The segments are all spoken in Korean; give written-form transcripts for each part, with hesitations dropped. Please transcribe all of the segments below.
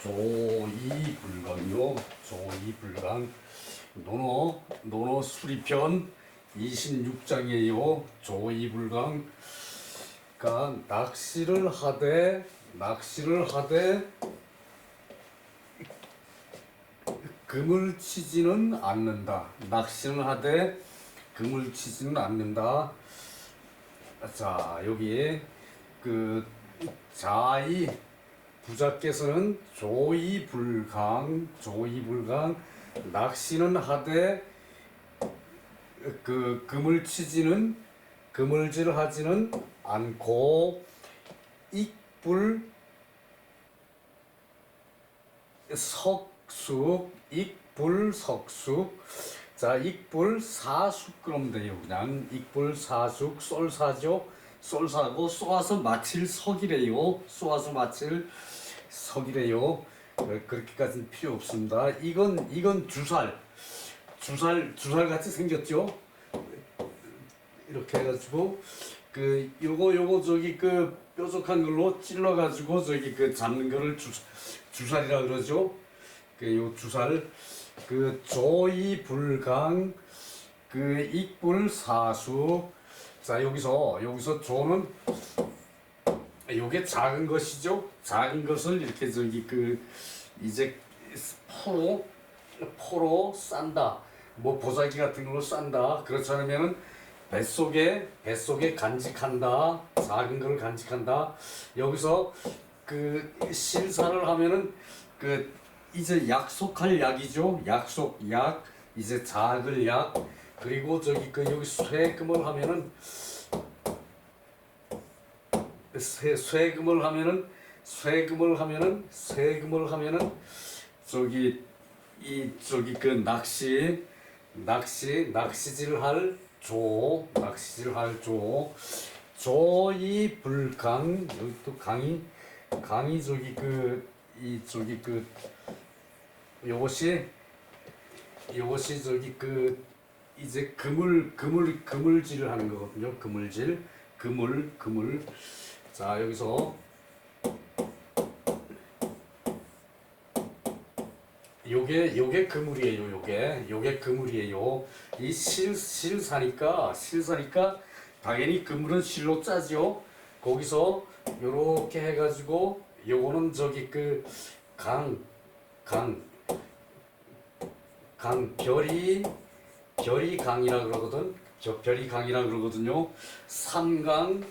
조이불강요. 조이불강 논어 수리편 26장이에요. 조이불강. 그러니까 낚시를 하되 금을 치지는 않는다. 낚시를 하되 금을 치지는 않는다. 자, 여기에 그 자이 부자께서는 조이불강 낚시는 하되 그 그물질하지는 않고 익불 익불석숙. 자, 익불사숙 그러면 돼요. 그냥 익불사숙. 쏠사고 쏘아서 마칠 석이래요. 쏘아서 마칠 석이래요. 그렇게까지는 필요 없습니다. 이건 주살 같이 생겼죠. 이렇게 해가지고 요거 저기 뾰족한 걸로 찔러가지고 저기 잡는 거를 주살이라 그러죠. 요 주살. 조이불강 익불사숙. 자, 여기서 조는 요게 작은 것이죠. 작은 것을 이렇게 저기 이제 포로 싼다. 뭐 보자기 같은 걸로 싼다. 그렇지 않으면은 뱃속에 간직한다. 작은 걸 간직한다. 여기서 실사를 하면은 이제 약속할 약이죠. 약. 이제 작을 약. 그리고 저기 여기 쇠금을 하면은 저기 낚시질할 조. 조이불강. 여기 또 강이 요것이 저기 이제 그물질을 하는 거거든요. 그물. 자, 여기서 요게 그물이에요. 요게 그물이에요. 이 실사니까 당연히 그물은 실로 짜죠. 거기서 요렇게 해가지고 요거는 저기 별이 강이라 그러거든. 별이 강이라 그러거든요. 삼강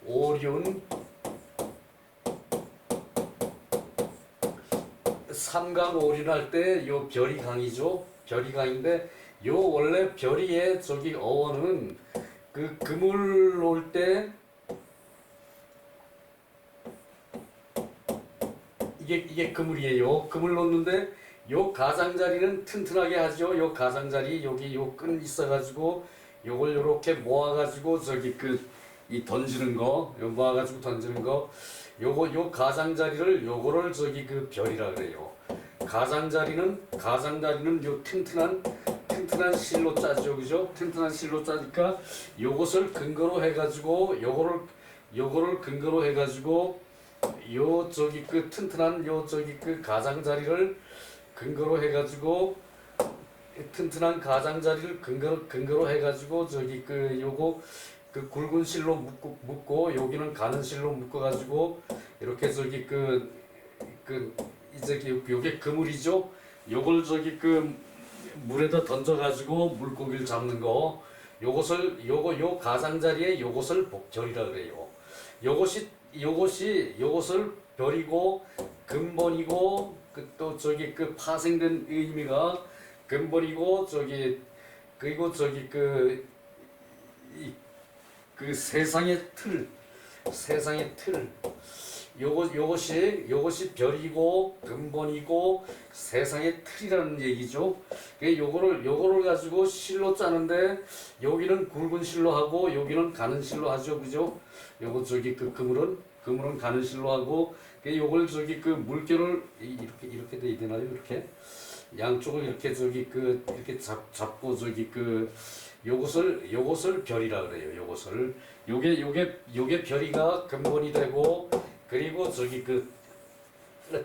오륜. 삼강오륜 때 요 별이 강이죠. 별이 강인데 요 원래 별이의 저기 어원은 그물 놓을 때 이게 그물이에요. 그물 놓는데 요 가장자리는 튼튼하게 하죠. 요 가장자리 여기 요 끈 있어가지고 요걸 요렇게 모아가지고 저기 이 던지는 거, 요 모아가지고 던지는 거, 요 가장자리를 요거를 저기 별이라 그래요. 가장자리는 요 튼튼한 실로 짜죠, 그죠? 튼튼한 실로 짜니까 요것을 근거로 해가지고 요거를 근거로 해가지고 요 저기 튼튼한 요 저기 가장자리를 근거로 해가지고 튼튼한 가장자리를 근거로 해가지고 저기 요거 굵은 실로 묶고 여기는 가는 실로 묶어가지고 이렇게 저기 이제 요게 그물이죠. 요걸 저기 물에다 던져가지고 물고기를 잡는 거. 요 가장자리에 요것을 별이라 그래요. 요것을 별이고 근본이고 또 저기 파생된 의미가 근본이고 그리고 저기 세상의 틀. 요것이 별이고 근본이고 세상의 틀이라는 얘기죠. 요거를 가지고 실로 짜는데 여기는 굵은 실로 하고 여기는 가는 실로 하죠, 그죠? 요거 저기 그물은 가는 실로 하고 요걸 저기 물결을 이렇게 돼야 되나요? 이렇게 양쪽을 이렇게 저기 이렇게 잡고 저기 요것을 별이라 그래요. 요게 별이가 근본이 되고 그리고 저기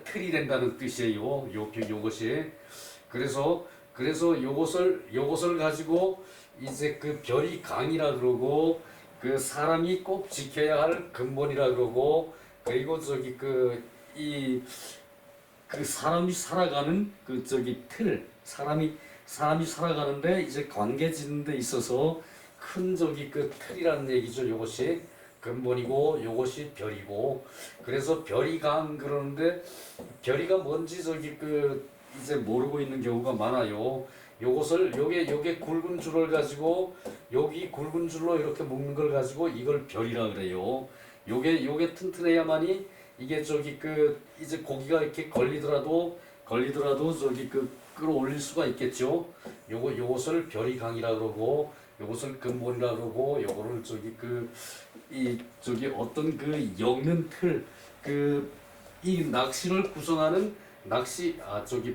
틀이 된다는 뜻이에요. 요것이. 그래서 요것을 가지고 이제 그 별이 강이라 그러고 그 사람이 꼭 지켜야 할 근본이라 그러고 그리고 저기 그 사람이 살아가는 그 저기 틀 사람이 살아가는데 이제 관계 짓는 데 있어서 큰 저기 그 틀이라는 얘기죠. 요것이 근본이고 요것이 별이고 그래서 별이 강 그러는데 별이가 뭔지 저기 그 이제 모르고 있는 경우가 많아요. 요게 굵은 줄을 가지고 여기 굵은 줄로 이렇게 묶는 걸 가지고 이걸 별이라 그래요. 요게 튼튼해야만이 이게 저기 그 이제 고기가 이렇게 걸리더라도 저기 그 끌어올릴 수가 있겠죠. 요것을 별이 강이라 그러고 요것을 근본이라 그러고 요거를 저기 이 저기 어떤 그 엮는 틀 이 낚시를 구성하는 저기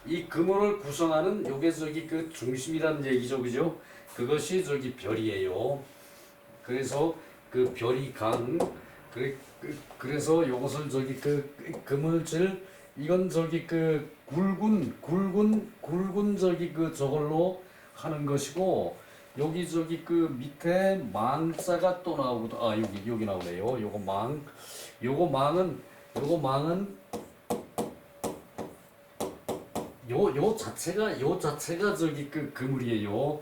이 그물을 구성하는 요게 저기 그 중심이라는 얘기죠, 그죠? 그것이 저기 별이에요. 그래서 그 별이 강 그래서 요것을 저기 그 그물질 이건 저기 그 굵은 저기 그 저걸로 하는 것이고 여기 저기 그 밑에 망자가 또 나오고 여기 나오네요. 요거 망은 요 자체가 저기 그 그물이에요.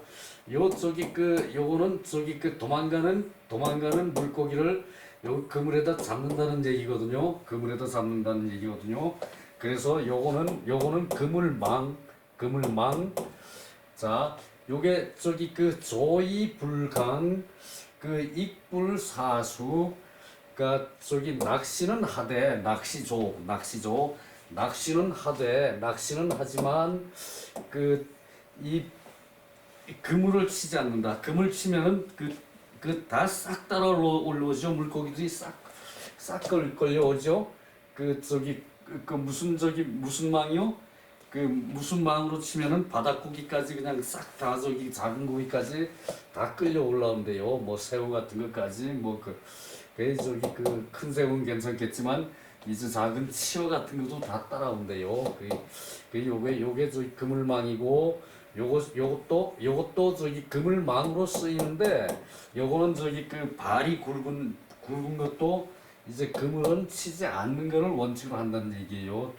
요거는 저기 그 도망가는 물고기를 요 그물에다 잡는다는 얘기거든요. 그래서 요거는 그물망. 자, 요게 저기 그 조이불강 그 익불사수 그러니까 저기 낚시는 하되 낚시조 낚시는 하되 낚시는 하지만 그 이 그물을 치지 않는다. 그물 치면은 다 싹 따라 올라오죠. 물고기들이 싹 걸려오죠. 무슨 망이요? 무슨 망으로 치면은 바닥고기까지 그냥 싹 다 저기 작은 고기까지 다 끌려 올라온대요. 뭐 새우 같은 것까지 저기 큰 새우는 괜찮겠지만 이제 작은 치어 같은 것도 다 따라온대요. 요게 저기 그물망이고 요것도 저기 그물망으로 쓰이는데 요거는 저기 그 발이 굵은 것도 이제 그물은 치지 않는 거를 원칙으로 한다는 얘기예요.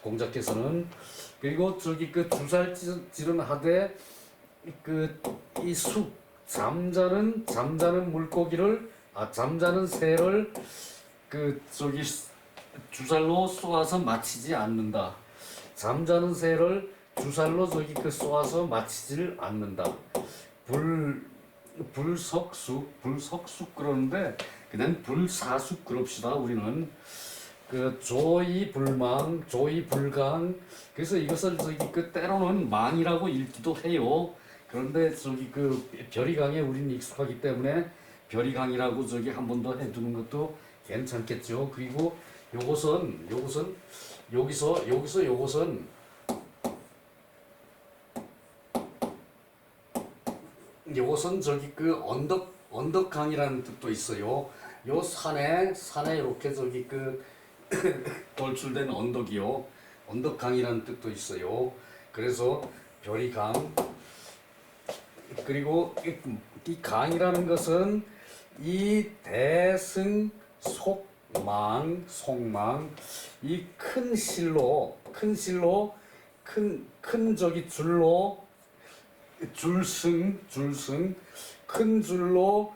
공자께서는. 그리고 저기 그 주살질은 하되 잠자는 물고기를 잠자는 새를 저기 주살로 쏘아서 맞히지 않는다. 잠자는 새를 주살로 저기 쏘아서 맞히지를 않는다. 불석숙 그러는데 그냥 불사숙 그럽시다. 우리는 조이불강 그래서 이것을 저기 때로는 망이라고 읽기도 해요. 그런데 저기 별이강에 우리는 익숙하기 때문에 별이강이라고 저기 한 번 더 해두는 것도 괜찮겠죠. 그리고 요것은 저기 언덕강이라는 뜻도 있어요. 요 산에 이렇게 저기 돌출된 언덕이요. 언덕강이라는 뜻도 있어요. 그래서 별이강 그리고 이 강이라는 것은 이 대승 속망 이 큰 실로 큰 저기 줄승 큰 줄로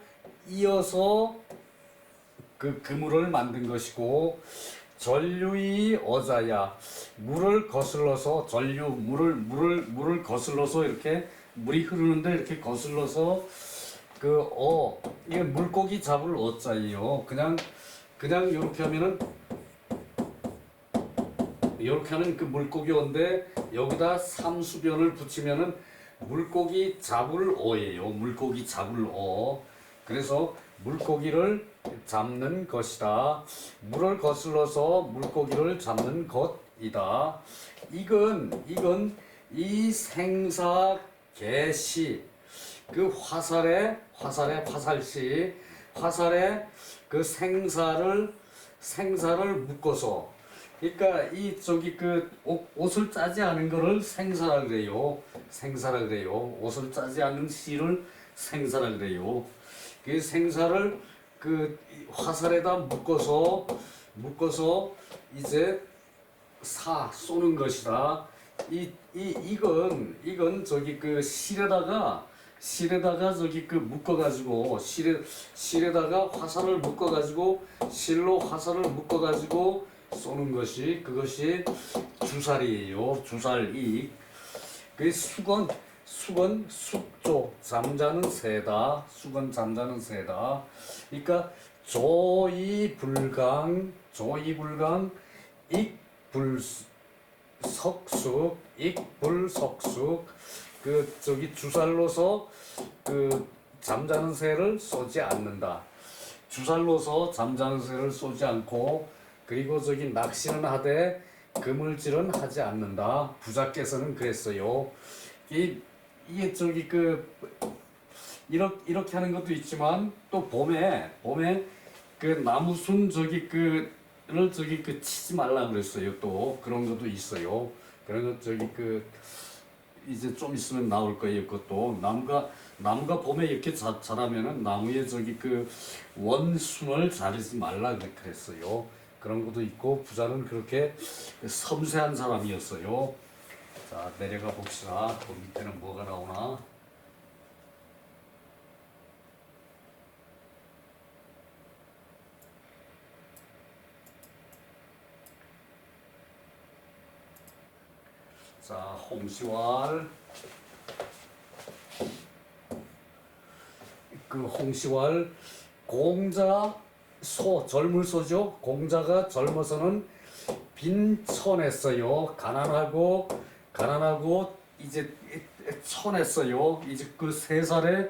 이어서 그물을 만든 것이고 전류이 어자야 물을 거슬러서 물을 거슬러서 이렇게 물이 흐르는데 이렇게 거슬러서 이게 물고기 잡을 어자예요. 그냥 이렇게 하면은 이렇게 하는 물고기 어인데 여기다 삼수변을 붙이면은 물고기 잡을 어예요. 물고기 잡을 어. 그래서 물고기를 잡는 것이다. 물을 거슬러서 물고기를 잡는 것이다. 이건 이 생사 개시 화살의 생사를 묶어서 그러니까 이 저기 그 옷을 짜지 않은 거를 생사라 그래요. 생사라 그래요. 옷을 짜지 않은 실을 생사라 그래요. 그 생사를 그 화살에다 묶어서 이제 쏘는 것이다. 이건 저기 그 실에다가 저기 그 묶어가지고 실에다가 화살을 묶어가지고 실로 화살을 묶어가지고 쏘는 것이 그것이 주살이에요. 주살이 그 숙조 잠자는 새다. 숙은 잠자는 새다. 그러니까 조이불강 익불석숙 익불석숙 그 저기 주살로서 그 잠자는 새를 쏘지 않는다. 주살로서 잠자는 새를 쏘지 않고 그리고 저기 낚시는 하되 그물질은 하지 않는다. 부자께서는 그랬어요. 이게 저기 그 이렇게 하는 것도 있지만 또 봄에 그 나무순 저기 그를 저기 그 치지 말라 그랬어요. 또 그런 것도 있어요. 그런 것 저기 그 이제 좀 있으면 나올 거예요. 그것도 나무가 봄에 이렇게 자라면은 나무에 저기 그 원순을 자르지 말라 그랬어요. 그런 것도 있고 부자는 그렇게 섬세한 사람이었어요. 자 내려가 봅시다. 그 밑에는 뭐가 나오나? 자 홍시왈 그 홍시왈 공자 젊을 소죠. 공자가 젊어서는 빈천했어요. 가난하고 이제 천했어요. 이제 그 세 살에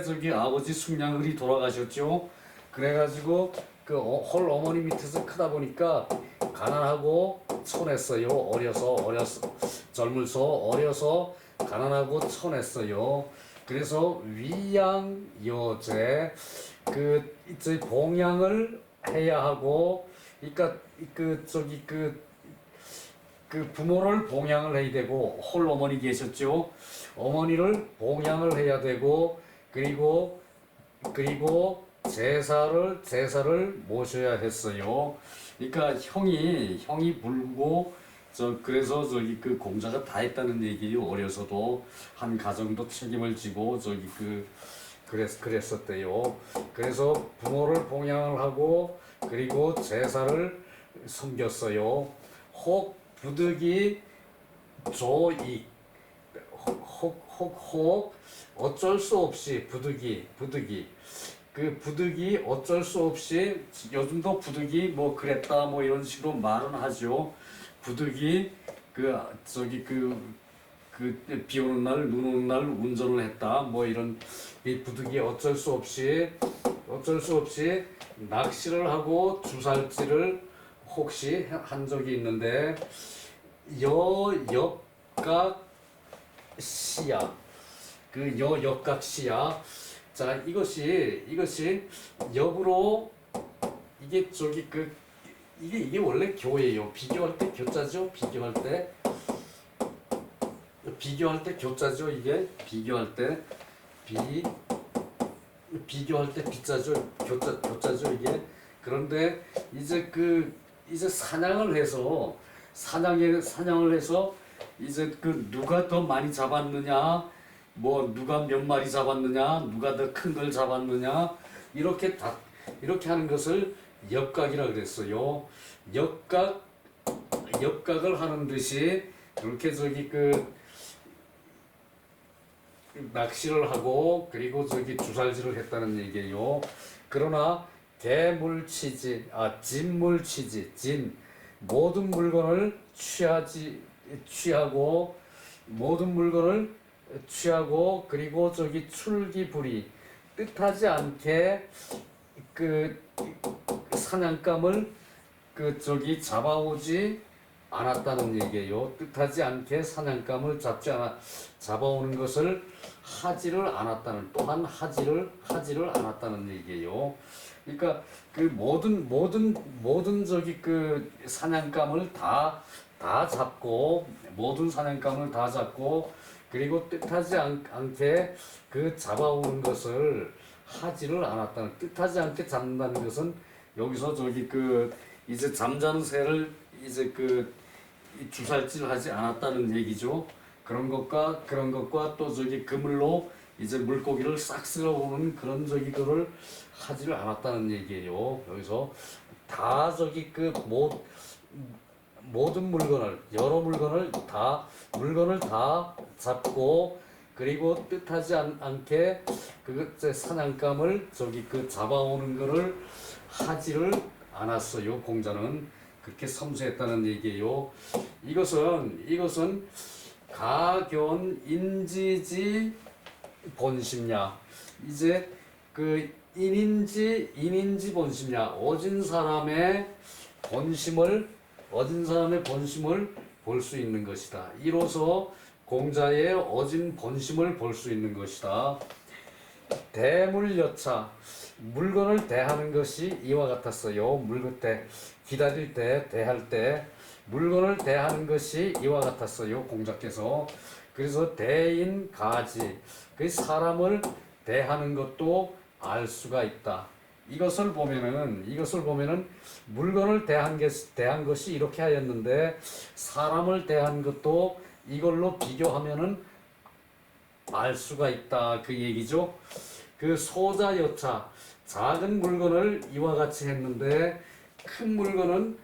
저기 아버지 숙량을이 돌아가셨죠. 그래가지고 그 홀 어머니 밑에서 크다 보니까 가난하고 천했어요. 어려서 가난하고 천했어요. 그래서 위양여제 그 이제 봉양을 해야 하고, 그러니까 그 저기 그 부모를 봉양을 해야 되고 홀 어머니 계셨죠. 어머니를 봉양을 해야 되고 그리고 제사를 모셔야 했어요. 그러니까 형이 불고 그래서 저기 그 공자가 다 했다는 얘기예요. 어려서도 한 가정도 책임을 지고 저기 그랬었대요. 그래서 부모를 봉양을 하고 그리고 제사를 섬겼어요. 혹 부득이 조익 혹 어쩔 수 없이 부득이 어쩔 수 없이 요즘도 부득이 뭐 그랬다 뭐 이런 식으로 말은 하죠. 부득이 비 오는 날 눈 오는 날 운전을 했다 뭐 이런 이 부득이 어쩔 수 없이 낚시를 하고 주살질을 혹시 한 적이 있는데 여역각 시야 여역각 시야. 자 이것이 역으로 이게 저기 이게 원래 교예요. 비교할 때 교자죠. 비교할 때 교자죠. 이게 비교할 때 비자죠. 교자죠 이게. 그런데 이제 이제 사냥을 해서 이제 누가 더 많이 잡았느냐, 뭐 누가 몇 마리 잡았느냐, 누가 더 큰 걸 잡았느냐 이렇게 하는 것을 역각이라 그랬어요. 역각을 하는 듯이 이렇게 낚시를 하고 그리고 주살질을 했다는 얘기예요. 그러나 진물치지 모든 물건을 취하고 그리고 출기불이 뜻하지 않게 사냥감을 잡아오지 않았다는 얘기예요. 뜻하지 않게 사냥감을 잡아오는 것을 하지를 않았다는, 또한 하지를 않았다는 얘기예요. 그러니까 그 모든 저기 그 사냥감을 다 잡고, 모든 사냥감을 다 잡고, 그리고 뜻하지 않게 그 잡아오는 것을 하지를 않았다는, 뜻하지 않게 잡는다는 것은 여기서 저기 그 이제 잠자는 새를 이제 그 주살질하지 않았다는 얘기죠. 그런 것과 또 저기 그물로 이제 물고기를 싹 쓸어오는 그런 저기 그를 하지를 않았다는 얘기예요. 여기서 다 저기 그 모든 물건을, 여러 물건을 다 잡고, 그리고 뜻하지 않게 그 사냥감을 저기 그 잡아오는 거를 하지를 않았어요. 공자는 그렇게 섬세했다는 얘기예요. 이것은 가견 인지지 본심냐, 이제 그 인인지 본심냐, 어진 사람의 본심을 볼 수 있는 것이다. 이로써 공자의 어진 본심을 볼 수 있는 것이다. 대물여차, 물건을 대하는 것이 이와 같았어요. 기다릴 때, 대할 때 물건을 대하는 것이 이와 같았어요. 공자께서. 그래서 대인 가지, 그 사람을 대하는 것도 알 수가 있다. 이것을 보면은 물건을 대한 것이 이렇게 하였는데, 사람을 대한 것도 이걸로 비교하면은 알 수가 있다, 그 얘기죠. 그 소자여차, 작은 물건을 이와 같이 했는데 큰 물건을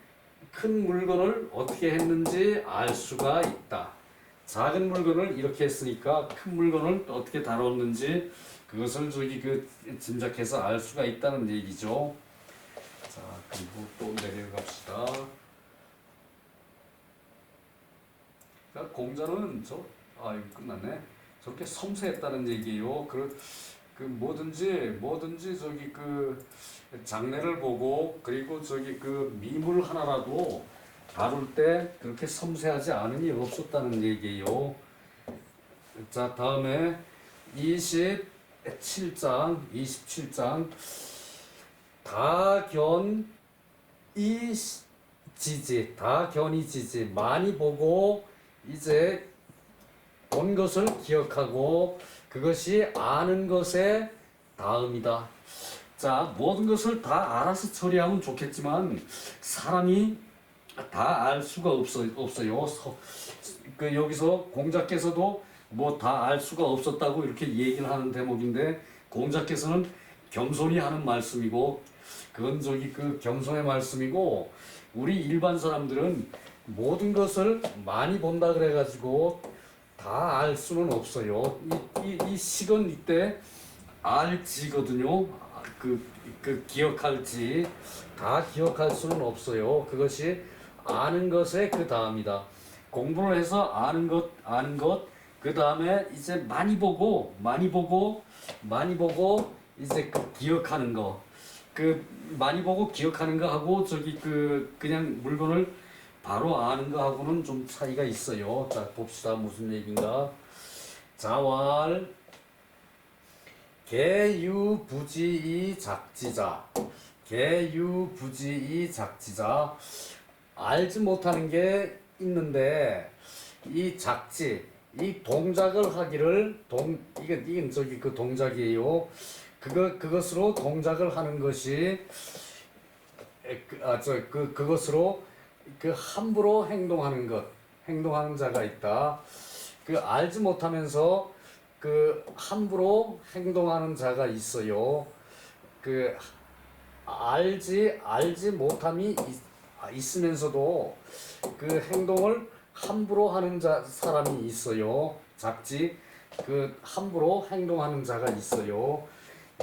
어떻게 했는지 알 수가 있다. 작은 물건을 이렇게 했으니까 큰 물건을 어떻게 다뤘는지 그것을 저기 그 짐작해서 알 수가 있다는 얘기죠. 자, 그리고 또 내려갑시다. 그러니까 공자는 이거 끝났네. 저렇게 섬세했다는 얘기예요. 그 뭐든지 저기 그 장래를 보고, 그리고 저기 그 미물 하나라도 다룰 때 그렇게 섬세하지 않음이 없었다는 얘기예요. 자, 다음에 27장 다견이지지, 많이 보고 이제 본 것을 기억하고, 그것이 아는 것의 다음이다. 자, 모든 것을 다 알아서 처리하면 좋겠지만 사람이 다 알 수가 없어요. 여기서 공자께서도 뭐 다 알 수가 없었다고 이렇게 얘기를 하는 대목인데, 공자께서는 겸손히 하는 말씀이고, 그건 저기 그 겸손의 말씀이고, 우리 일반 사람들은 모든 것을 많이 본다 그래가지고 다 알 수는 없어요. 이 식은 이때 알지거든요. 기억할지 다 기억할 수는 없어요. 그것이 아는 것의 그 다음이다. 공부를 해서 아는 것, 그 다음에 이제 많이 보고 이제 그 기억하는 거, 그 많이 보고 기억하는 거 하고 저기 그냥 물건을 바로 아는 거 하고는 좀 차이가 있어요. 자, 봅시다. 무슨 얘기인가. 자왈 개유부지이 작지자, 알지 못하는 게 있는데, 이 동작을 하기를, 이건 저기 그 동작이에요. 그것으로 동작을 하는 것이, 그것으로 함부로 행동하는 자가 있다. 알지 못하면서 함부로 행동하는 자가 있어요. 알지 못함이 있으면서도 행동을 함부로 하는 사람이 있어요. 함부로 행동하는 자가 있어요.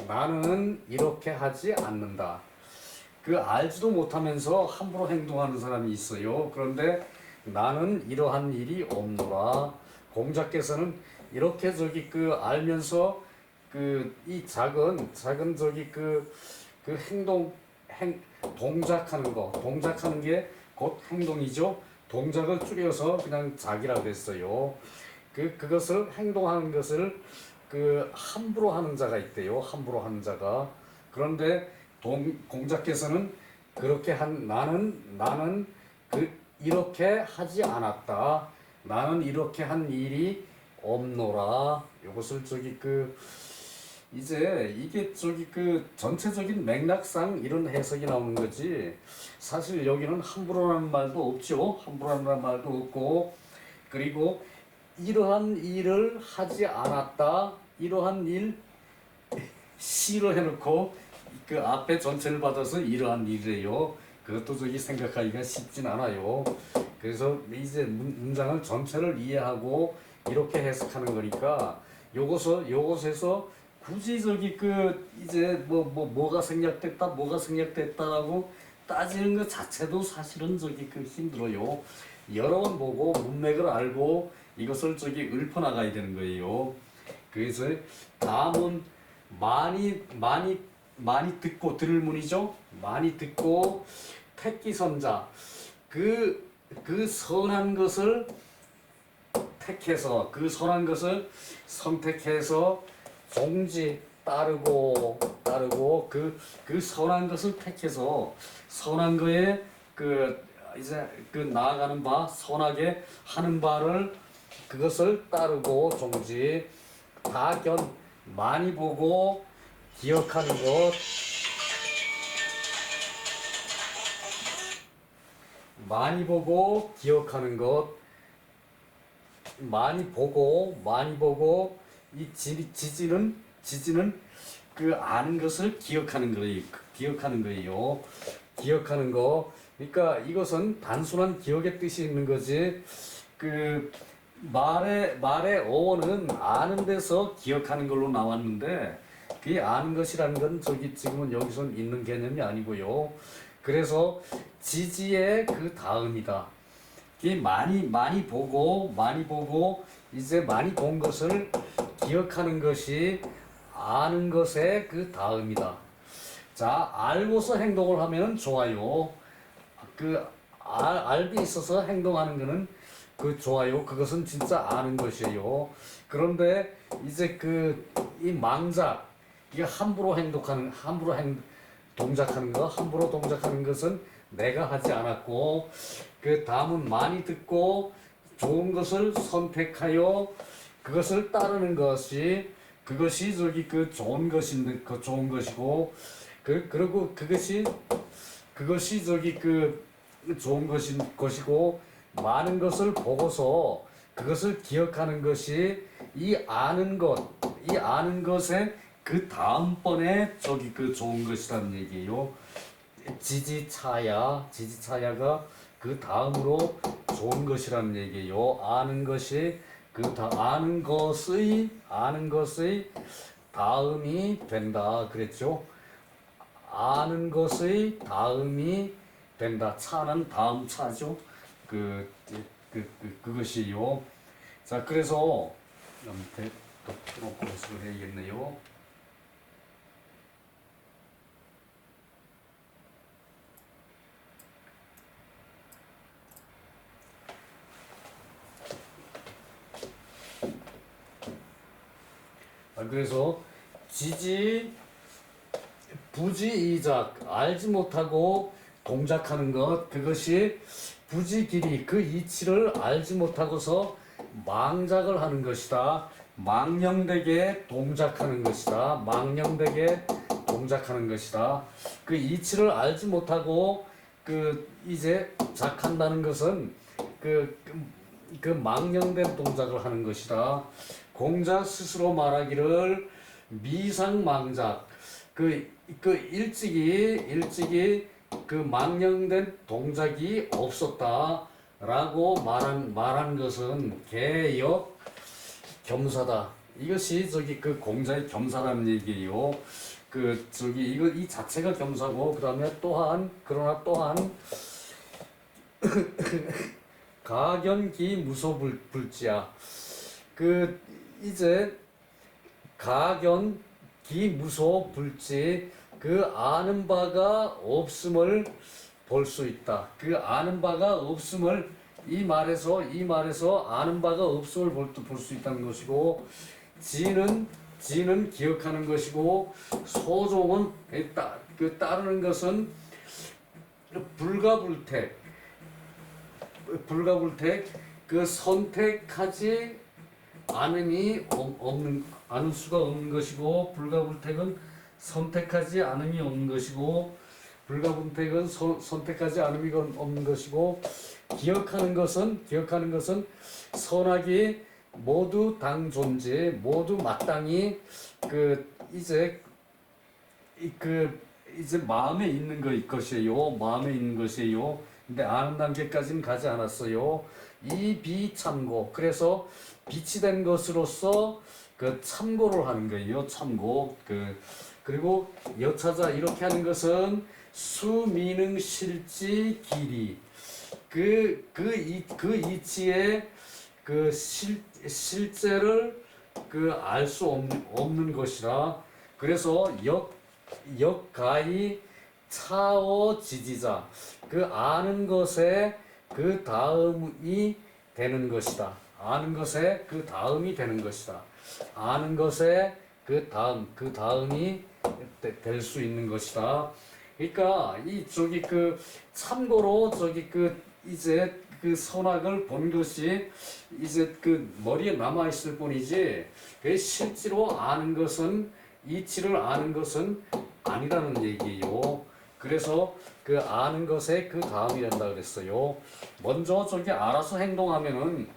나는 이렇게 하지 않는다. 알지도 못하면서 함부로 행동하는 사람이 있어요. 그런데 나는 이러한 일이 없노라. 공자께서는 이렇게 알면서 이 작은 동작하는 게 곧 행동이죠. 동작을 줄여서 그냥 작이라고 했어요. 그것을 행동하는 것을 함부로 하는 자가 있대요. 함부로 하는 자가. 그런데 공자께서는 나는 이렇게 하지 않았다. 나는 이렇게 한 일이 없노라. 이것을 이제 이게 전체적인 맥락상 이런 해석이 나오는 거지. 사실 여기는 함부로라는 말도 없죠. 함부로라는 말도 없고, 그리고 이러한 일을 하지 않았다. 이러한 일 시로 해놓고 그 앞에 전체를 받아서 이러한 일이래요. 그것도 생각하기가 쉽진 않아요. 그래서 이제 문장을 전체를 이해하고 이렇게 해석하는 거니까 요것에서 굳이 이제 뭐가 생략됐다라고 따지는 것 자체도 사실은 힘들어요. 여러 번 보고 문맥을 알고 이것을 읊어나가야 되는 거예요. 그래서 다음은 많이 듣고 들을 문이죠. 많이 듣고 택기선자, 그 선한 것을 택해서, 그 선한 것을 선택해서 종지 따르고 그 선한 것을 택해서 선한 거에 이제 나아가는 바, 선하게 하는 바를 그것을 따르고 종지. 다견, 많이 보고 기억하는 것, 많이 보고 기억하는 것, 많이 보고 이 지지는 아는 것을 기억하는 거예요. 기억하는 거. 그러니까 이것은 단순한 기억의 뜻이 있는 거지. 말의 어원은 아는 데서 기억하는 걸로 나왔는데, 그 아는 것이라는 건 지금은 여기선 있는 개념이 아니고요. 그래서 지지의 그 다음이다. 많이 보고 이제 많이 본 것을 기억하는 것이 아는 것의 그 다음이다. 자, 알고서 행동을 하면 좋아요. 알기 있어서 행동하는 것은 좋아요. 그것은 진짜 아는 것이에요. 그런데 이제 이 망작, 이게 함부로 동작하는 것은 내가 하지 않았고, 그 다음은 많이 듣고 좋은 것을 선택하여 그것을 따르는 것이 좋은 것이고, 그리고 그것이 좋은 것이고, 많은 것을 보고서 그것을 기억하는 것이 이 아는 것의 그 다음번에 좋은 것이라는 얘기예요. 지지차야가 그 다음으로 좋은 것이라는 얘기예요. 아는 것의 다음이 된다 그랬죠. 아는 것의 다음이 된다. 차는 다음 차죠. 그것이요. 자, 그래서 밑에 또 놓고 해석을 해야겠네요. 그래서 부지이작, 알지 못하고 동작하는 것, 그것이 부지길이, 그 이치를 알지 못하고서 망작을 하는 것이다. 망령되게 동작하는 것이다. 그 이치를 알지 못하고 이제 작한다는 것은 망령된 동작을 하는 것이다. 공자 스스로 말하기를 미상망작, 일찍이 망령된 동작이 없었다라고 말한 것은 개역 겸사다. 이것이 공자의 겸사라는 얘기예요. 이 자체가 겸사고, 그러나 또한 가견기 무소불지야. 이제 가견기 무소불지, 아는 바가 없음을 볼 수 있다. 아는 바가 없음을 이 말에서 아는 바가 없음을 볼 수 있다는 것이고, 지는 기억하는 것이고, 소종은 따르는 것은 불가불택 그 선택하지 않을 수가 없는 것이고, 불가불택은 선택하지 않음이 없는 것이고, 불가분택은 선택하지 않음이 없는 것이고, 기억하는 것은 선악이 모두 당 존재, 모두 마땅히 이제 마음에 있는 것이에요. 마음에 있는 것이에요. 근데 아는 단계까지는 가지 않았어요. 이 비참고, 그래서 빛이 된 것으로서 참고를 하는 거예요. 참고. 그리고 여차자 이렇게 하는 것은 수미능 실지 길이, 그 이치의 실제를 알 수 없는 것이라. 그래서 역가히 차오 지지자, 아는 것에 그 다음이 되는 것이다. 아는 것에 그 다음이 되는 것이다. 아는 것에 그 다음이 될 수 있는 것이다. 그러니까 참고로 이제 선악을 본 것이 이제 머리에 남아 있을 뿐이지, 실제로 아는 것은, 이치를 아는 것은 아니라는 얘기예요. 그래서 아는 것에 그 다음이 된다 그랬어요. 먼저 알아서 행동하면은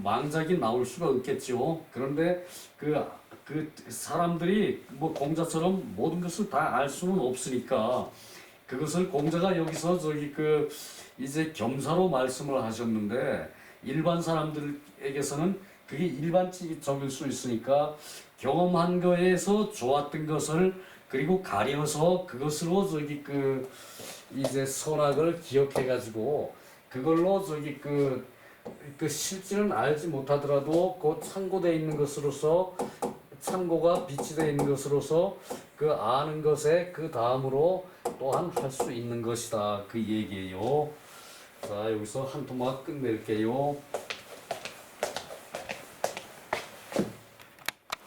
망작이 나올 수가 없겠죠. 그런데 사람들이 뭐 공자처럼 모든 것을 다 알 수는 없으니까, 그것을 공자가 여기서 이제 겸사로 말씀을 하셨는데, 일반 사람들에게서는 그게 일반적일 수 있으니까, 경험한 거에서 좋았던 것을 그리고 가려서 그것으로 이제 선악을 기억해 가지고, 그걸로 실질은 알지 못하더라도 참고되어 있는 것으로서, 참고가 빛이 되어 있는 것으로서 아는 것에 그 다음으로 또한 할 수 있는 것이다, 그 얘기예요. 자, 여기서 한 토막 끝낼게요.